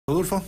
Rodolfo,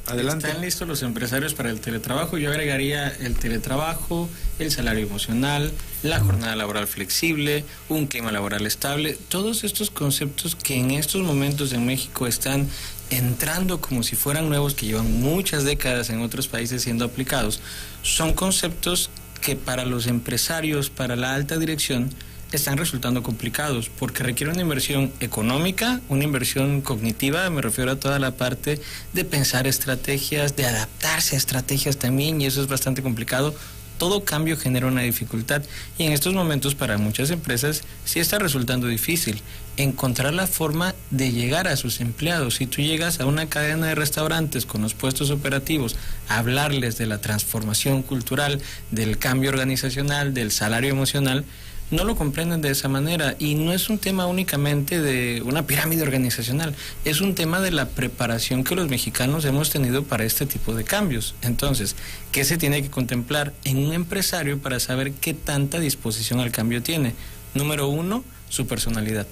adelante. ¿Están listos los empresarios para el teletrabajo? Yo agregaría el teletrabajo, el salario emocional, la jornada laboral flexible, un clima laboral estable, todos estos conceptos que en estos momentos en México están entrando como si fueran nuevos, que llevan muchas décadas en otros países siendo aplicados, son conceptos que para los empresarios, para la alta dirección, están resultando complicados porque requiere una inversión económica, una inversión cognitiva, me refiero a toda la parte de pensar estrategias, de adaptarse a estrategias también, y eso es bastante complicado. Todo cambio genera una dificultad y en estos momentos para muchas empresas sí está resultando difícil encontrar la forma de llegar a sus empleados. Si tú llegas a una cadena de restaurantes con los puestos operativos a hablarles de la transformación cultural, del cambio organizacional, del salario emocional, no lo comprenden de esa manera, y no es un tema únicamente de una pirámide organizacional, es un tema de la preparación que los mexicanos hemos tenido para este tipo de cambios. Entonces, ¿qué se tiene que contemplar en un empresario para saber qué tanta disposición al cambio tiene? Número uno, su personalidad.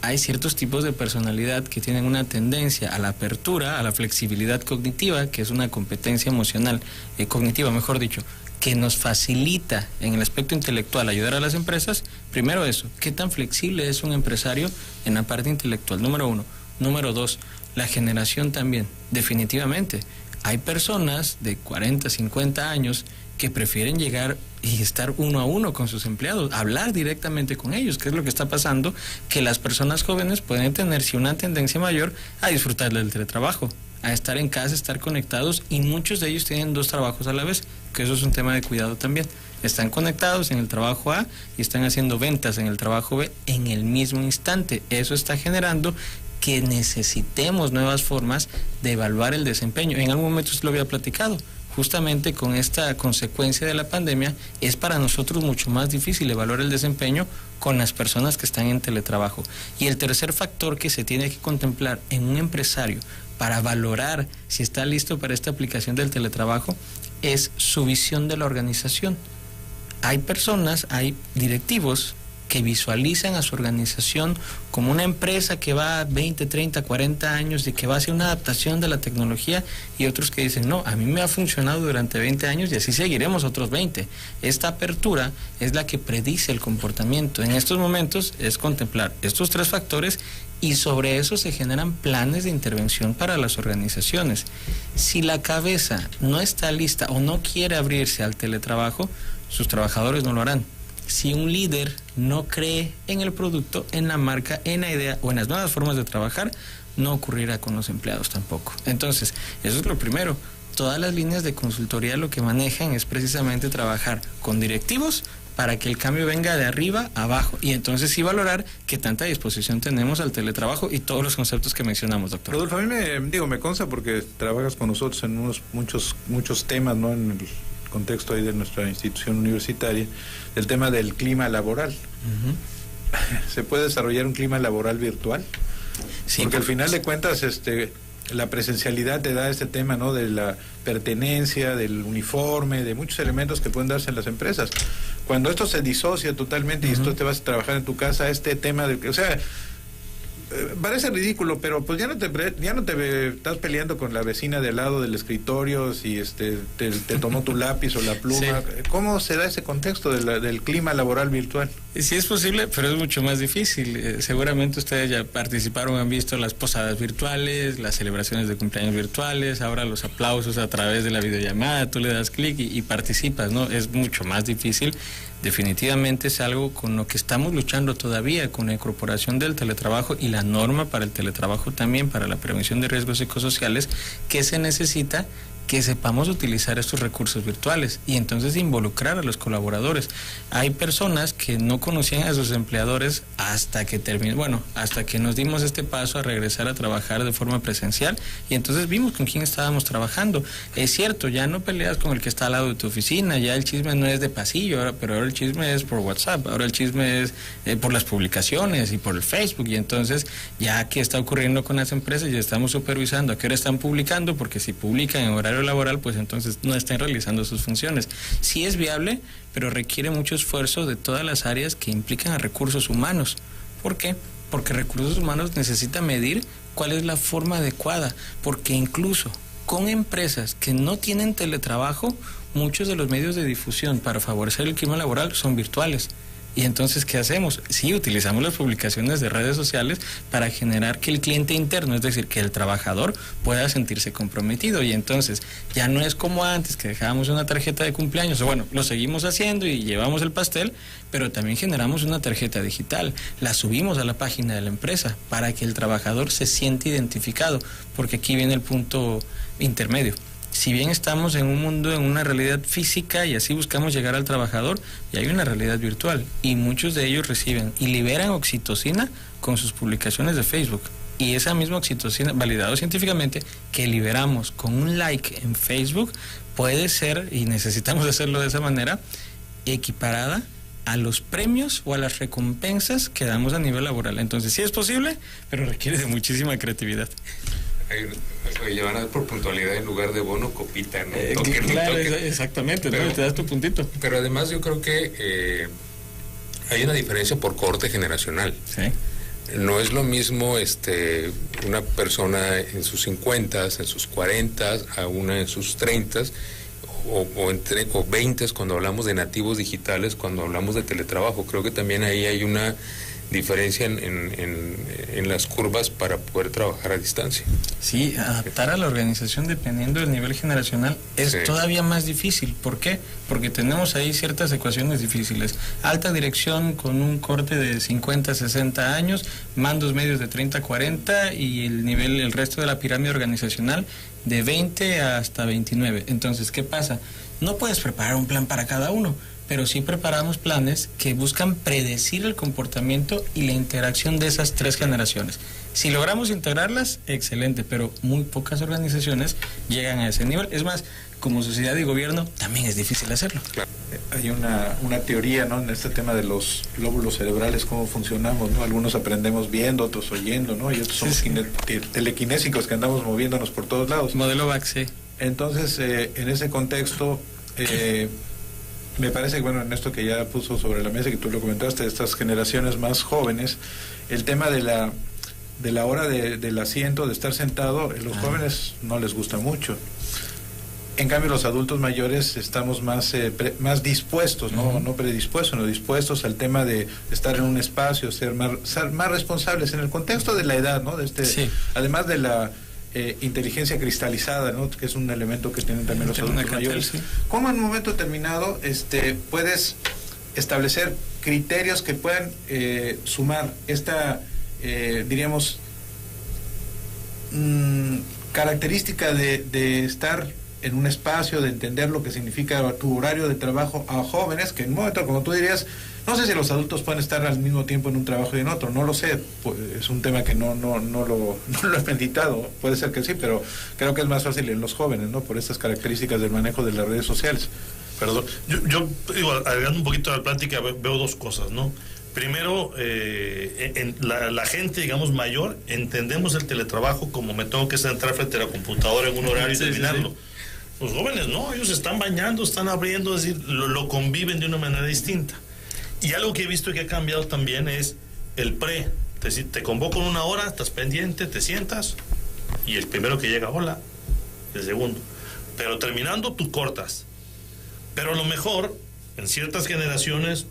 Hay ciertos tipos de personalidad que tienen una tendencia a la apertura, a la flexibilidad cognitiva, que es una competencia emocional, cognitiva, mejor dicho, que nos facilita en el aspecto intelectual ayudar a las empresas. Primero eso, ¿qué tan flexible es un empresario en la parte intelectual? Número uno. Número dos, la generación también. Definitivamente, hay personas de 40, 50 años que prefieren llegar y estar uno a uno con sus empleados, hablar directamente con ellos, que es lo que está pasando, que las personas jóvenes pueden tener sí una tendencia mayor a disfrutar del teletrabajo, a estar en casa, estar conectados, y muchos de ellos tienen 2 trabajos a la vez, que eso es un tema de cuidado también. Están conectados en el trabajo A y están haciendo ventas en el trabajo B en el mismo instante. Eso está generando que necesitemos nuevas formas de evaluar el desempeño. En algún momento se lo había platicado. Justamente con esta consecuencia de la pandemia es para nosotros mucho más difícil evaluar el desempeño con las personas que están en teletrabajo. Y el tercer factor que se tiene que contemplar en un empresario para valorar si está listo para esta aplicación del teletrabajo es su visión de la organización. Hay personas, hay directivos que visualizan a su organización como una empresa que va 20, 30, 40 años y que va a hacer una adaptación de la tecnología, y otros que dicen, no, a mí me ha funcionado durante 20 años y así seguiremos otros 20. Esta apertura es la que predice el comportamiento. En estos momentos es contemplar estos 3 factores y sobre eso se generan planes de intervención para las organizaciones. Si la cabeza no está lista o no quiere abrirse al teletrabajo, sus trabajadores no lo harán. Si un líder no cree en el producto, en la marca, en la idea o en las nuevas formas de trabajar, no ocurrirá con los empleados tampoco. Entonces, eso es lo primero. Todas las líneas de consultoría lo que manejan es precisamente trabajar con directivos para que el cambio venga de arriba a abajo, y entonces sí valorar qué tanta disposición tenemos al teletrabajo y todos los conceptos que mencionamos, doctor. Rodolfo, a mí me consta porque trabajas con nosotros en muchos temas, ¿no? En el contexto ahí de nuestra institución universitaria, el tema del clima laboral. ¿Se puede desarrollar un clima laboral virtual? Sí, porque al final de cuentas la presencialidad te da este tema, ¿no? De la pertenencia, del uniforme, de muchos elementos que pueden darse en las empresas. Cuando esto se disocia totalmente y esto te vas a trabajar en tu casa, este tema de que, o sea, parece ridículo, pero pues ya no te estás peleando con la vecina de al lado del escritorio si te tomó tu lápiz o la pluma. Sí. ¿Cómo se da ese contexto del clima laboral virtual? Sí es posible, pero es mucho más difícil. Seguramente ustedes ya participaron, han visto las posadas virtuales, las celebraciones de cumpleaños virtuales, ahora los aplausos a través de la videollamada, tú le das clic y participas, ¿no? Es mucho más difícil. Definitivamente es algo con lo que estamos luchando todavía, con la incorporación del teletrabajo y la norma para el teletrabajo también, para la prevención de riesgos psicosociales, que se necesita que sepamos utilizar estos recursos virtuales y entonces involucrar a los colaboradores. Hay personas que no conocían a sus empleadores hasta que hasta que nos dimos este paso a regresar a trabajar de forma presencial, y entonces vimos con quién estábamos trabajando. Es cierto, ya no peleas con el que está al lado de tu oficina, ya el chisme no es de pasillo, pero ahora el chisme es por WhatsApp, ahora el chisme es por las publicaciones y por el Facebook, y entonces ya que está ocurriendo con las empresas, ya estamos supervisando a qué hora están publicando, porque si publican en horario laboral, pues entonces no están realizando sus funciones. Sí es viable, pero requiere mucho esfuerzo de todas las áreas que implican a recursos humanos. ¿Por qué? Porque recursos humanos necesita medir cuál es la forma adecuada, porque incluso con empresas que no tienen teletrabajo, muchos de los medios de difusión para favorecer el clima laboral son virtuales. Y entonces, ¿qué hacemos? Sí, utilizamos las publicaciones de redes sociales para generar que el cliente interno, es decir, que el trabajador pueda sentirse comprometido. Y entonces, ya no es como antes, que dejábamos una tarjeta de cumpleaños, o bueno, lo seguimos haciendo y llevamos el pastel, pero también generamos una tarjeta digital, la subimos a la página de la empresa para que el trabajador se sienta identificado, porque aquí viene el punto intermedio. Si bien estamos en un mundo, en una realidad física y así buscamos llegar al trabajador, y hay una realidad virtual y muchos de ellos reciben y liberan oxitocina con sus publicaciones de Facebook. Y esa misma oxitocina, validado científicamente, que liberamos con un like en Facebook, puede ser, y necesitamos hacerlo de esa manera, equiparada a los premios o a las recompensas que damos a nivel laboral. Entonces sí es posible, pero requiere de muchísima creatividad. Llevar a dar por puntualidad en lugar de bono, copita, ¿no? Claro, exactamente, pero, ¿no? Te das tu puntito. Pero además yo creo que hay una diferencia por cohorte generacional. Sí. No es lo mismo una persona en sus 50, en sus 40, a una en sus 30 o 20 cuando hablamos de nativos digitales, cuando hablamos de teletrabajo. Creo que también ahí hay una diferencia en las curvas para poder trabajar a distancia. Sí, adaptar a la organización dependiendo del nivel generacional es todavía más difícil. ¿Por qué? Porque tenemos ahí ciertas ecuaciones difíciles. Alta dirección con un corte de 50, 60 años, mandos medios de 30, 40 y el resto de la pirámide organizacional de 20 hasta 29. Entonces, ¿qué pasa? No puedes preparar un plan para cada uno, pero sí preparamos planes que buscan predecir el comportamiento y la interacción de esas tres generaciones. Si logramos integrarlas, excelente, pero muy pocas organizaciones llegan a ese nivel. Es más, como sociedad y gobierno, también es difícil hacerlo. Claro. Hay una teoría, ¿no?, en este tema de los lóbulos cerebrales, cómo funcionamos, ¿no? Algunos aprendemos viendo, otros oyendo, ¿no? Y otros somos telequinésicos, que andamos moviéndonos por todos lados. Modelo VAC, sí. Entonces, en ese contexto, me parece que, bueno, en esto que ya puso sobre la mesa, que tú lo comentaste, de estas generaciones más jóvenes, el tema de la hora del asiento, de estar sentado, los jóvenes no les gusta mucho. En cambio, los adultos mayores estamos más dispuestos, ¿no? No predispuestos, sino dispuestos al tema de estar en un espacio, ser más responsables en el contexto de la edad, ¿no? Además de la inteligencia cristalizada, ¿no?, que es un elemento que tienen también los adultos mayores. Sí. ¿Cómo en un momento determinado puedes establecer criterios que puedan sumar esta, diríamos, característica de estar en un espacio, de entender lo que significa tu horario de trabajo a jóvenes, que en un momento, como tú dirías, no sé si los adultos pueden estar al mismo tiempo en un trabajo y en otro, no lo sé, pues es un tema que no lo he meditado, puede ser que sí, pero creo que es más fácil en los jóvenes, ¿no?, por estas características del manejo de las redes sociales. Perdón, yo digo, agregando un poquito a la plática, veo dos cosas, ¿no? Primero, la gente, digamos, mayor, entendemos el teletrabajo como me tengo que sentar frente a la computadora en un horario y terminarlo. Los jóvenes no, ellos están bañando, están abriendo, es decir, lo conviven de una manera distinta. Y algo que he visto que ha cambiado también es el te convoco en una hora, estás pendiente, te sientas, y el primero que llega, hola, el segundo. Pero terminando, tú cortas. Pero a lo mejor, en ciertas generaciones,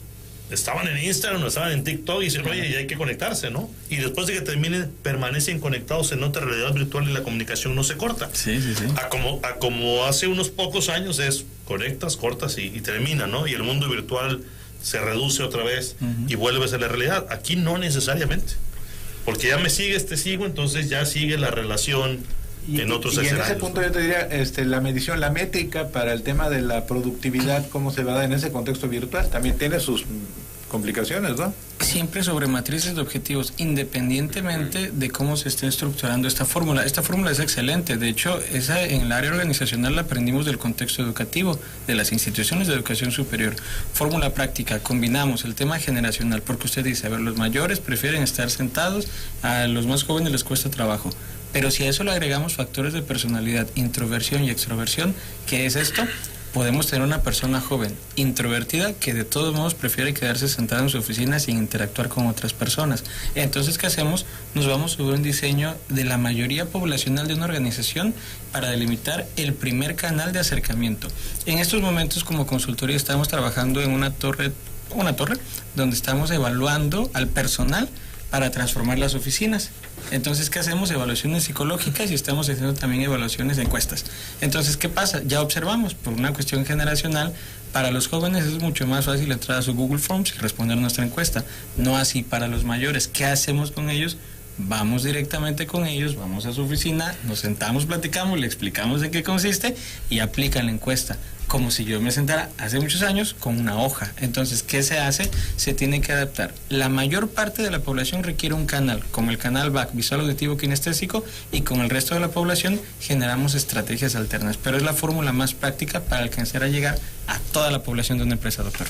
estaban en Instagram o estaban en TikTok y dicen, oye, ya hay que conectarse, ¿no? Y después de que terminen, permanecen conectados en otra realidad virtual y la comunicación no se corta. Sí. A como hace unos pocos años es conectas, cortas y termina, ¿no? Y el mundo virtual se reduce otra vez y vuelve a ser la realidad. Aquí no necesariamente. Porque ya me sigues, te sigo, entonces ya sigue la relación en otros escenarios. En ese punto yo te diría, la medición, la métrica para el tema de la productividad, cómo se va a dar en ese contexto virtual, también tiene sus complicaciones, ¿no? Siempre sobre matrices de objetivos, independientemente de cómo se esté estructurando esta fórmula. Esta fórmula es excelente, de hecho, esa en el área organizacional la aprendimos del contexto educativo, de las instituciones de educación superior. Fórmula práctica, combinamos el tema generacional, porque usted dice, a ver, los mayores prefieren estar sentados, a los más jóvenes les cuesta trabajo. Pero si a eso le agregamos factores de personalidad, introversión y extroversión, ¿qué es esto? podemos tener una persona joven introvertida que de todos modos prefiere quedarse sentada en su oficina sin interactuar con otras personas. Entonces, ¿qué hacemos? Nos vamos sobre un diseño de la mayoría poblacional de una organización para delimitar el primer canal de acercamiento. En estos momentos, como consultoría, estamos trabajando en una torre donde estamos evaluando al personal para transformar las oficinas. Entonces, ¿qué hacemos? Evaluaciones psicológicas y estamos haciendo también evaluaciones de encuestas. Entonces, ¿qué pasa? Ya observamos, por una cuestión generacional, para los jóvenes es mucho más fácil entrar a su Google Forms y responder nuestra encuesta. No así para los mayores. ¿Qué hacemos con ellos? Vamos directamente con ellos, vamos a su oficina, nos sentamos, platicamos, le explicamos en qué consiste y aplican la encuesta. Como si yo me sentara hace muchos años con una hoja. Entonces, ¿qué se hace? Se tiene que adaptar. La mayor parte de la población requiere un canal, como el canal VAC, visual, auditivo, kinestésico, y con el resto de la población generamos estrategias alternas. Pero es la fórmula más práctica para alcanzar a llegar a toda la población de una empresa, doctor.